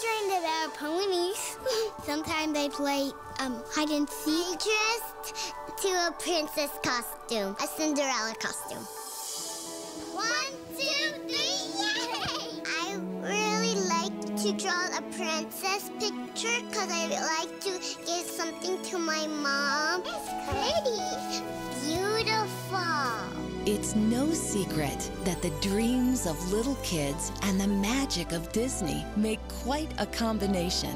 trained the bear ponies. Sometimes they play hide and seek. Dressed to a princess costume, a Cinderella costume. 1, 2, 3, yay! I really like to draw a princess picture because I like to give something to my mom. It's pretty. Beautiful. It's no secret that the dreams of little kids and the magic of Disney make quite a combination.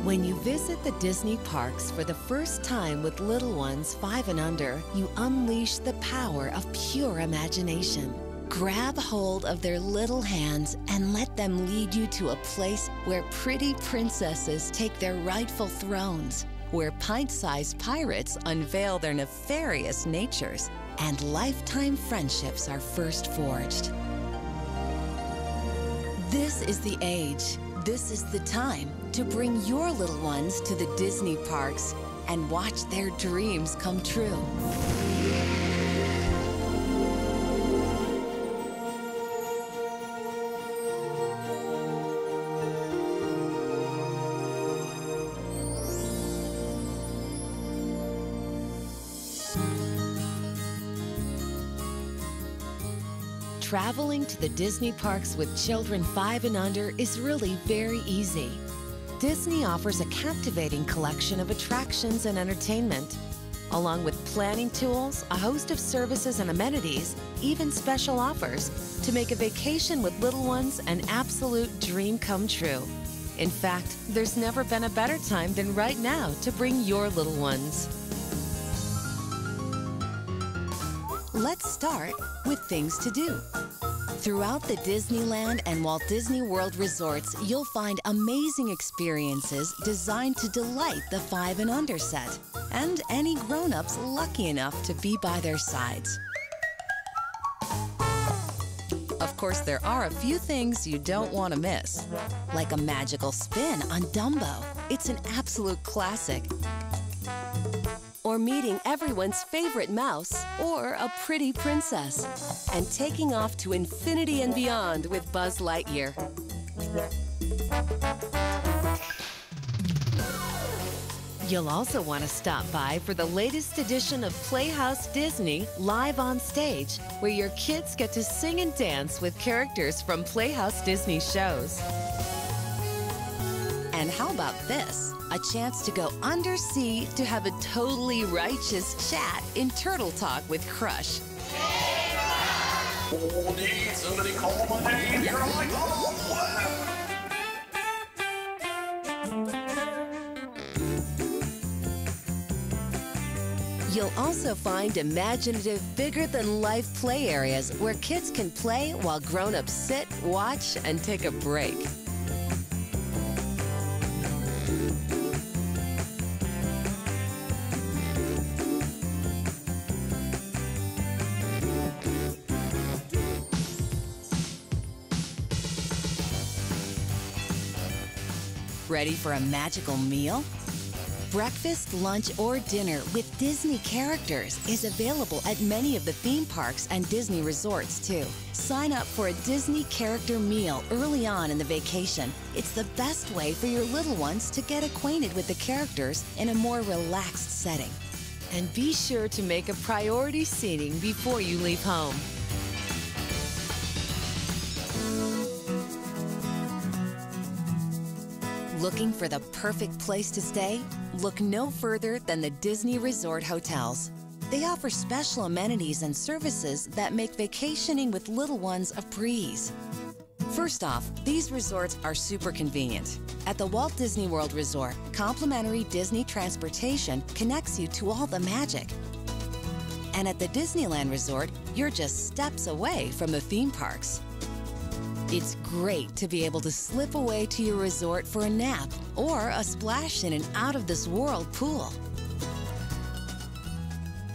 When you visit the Disney parks for the first time with little ones 5 and under, you unleash the power of pure imagination. Grab hold of their little hands and let them lead you to a place where pretty princesses take their rightful thrones, where pint-sized pirates unveil their nefarious natures, and lifetime friendships are first forged. This is the age, this is the time to bring your little ones to the Disney parks and watch their dreams come true. Traveling to the Disney parks with children 5 and under is really very easy. Disney offers a captivating collection of attractions and entertainment, along with planning tools, a host of services and amenities, even special offers, to make a vacation with little ones an absolute dream come true. In fact, there's never been a better time than right now to bring your little ones. Let's start with things to do. Throughout the Disneyland and Walt Disney World resorts, you'll find amazing experiences designed to delight the 5 and under set, and any grown-ups lucky enough to be by their sides. Of course, there are a few things you don't want to miss, like a magical spin on Dumbo. It's an absolute classic. Or meeting everyone's favorite mouse, or a pretty princess, and taking off to infinity and beyond with Buzz Lightyear. You'll also want to stop by for the latest edition of Playhouse Disney Live on Stage, where your kids get to sing and dance with characters from Playhouse Disney shows. And how about this? A chance to go undersea to have a totally righteous chat in Turtle Talk with Crush. Oh, did somebody call my name? Here I come! You'll also find imaginative, bigger-than-life play areas where kids can play while grown-ups sit, watch, and take a break. Ready for a magical meal? Breakfast, lunch, or dinner with Disney characters is available at many of the theme parks and Disney resorts, too. Sign up for a Disney character meal early on in the vacation. It's the best way for your little ones to get acquainted with the characters in a more relaxed setting. And be sure to make a priority seating before you leave home. Looking for the perfect place to stay? Look no further than the Disney Resort Hotels. They offer special amenities and services that make vacationing with little ones a breeze. First off, these resorts are super convenient. At the Walt Disney World Resort, complimentary Disney transportation connects you to all the magic. And at the Disneyland Resort, you're just steps away from the theme parks. It's great to be able to slip away to your resort for a nap or a splash in an out-of-this-world pool.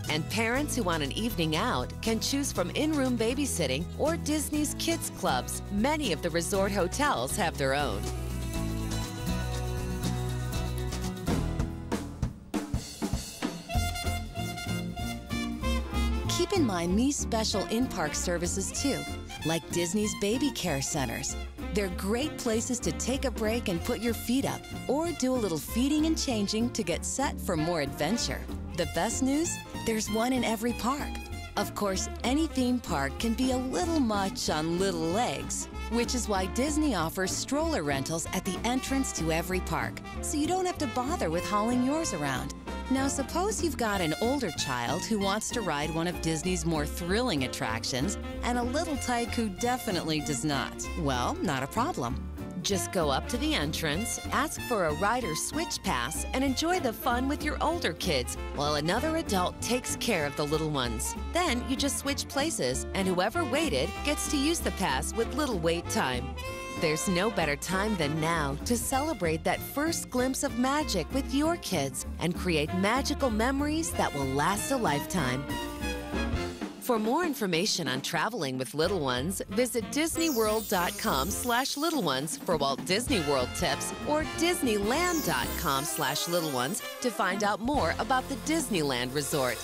And parents who want an evening out can choose from in-room babysitting or Disney's Kids Clubs. Many of the resort hotels have their own. Keep in mind these special in-park services too. like Disney's baby care centers. They're great places to take a break and put your feet up, or do a little feeding and changing to get set for more adventure. The best news? There's one in every park. Of course, any theme park can be a little much on little legs, which is why Disney offers stroller rentals at the entrance to every park, so you don't have to bother with hauling yours around. Now, suppose you've got an older child who wants to ride one of Disney's more thrilling attractions and a little tyke who definitely does not. Well, not a problem. Just go up to the entrance, ask for a rider switch pass, and enjoy the fun with your older kids while another adult takes care of the little ones. Then you just switch places, and whoever waited gets to use the pass with little wait time. There's no better time than now to celebrate that first glimpse of magic with your kids and create magical memories that will last a lifetime. For more information on traveling with little ones, visit DisneyWorld.com/little ones for Walt Disney World tips, or Disneyland.com/little ones to find out more about the Disneyland Resort.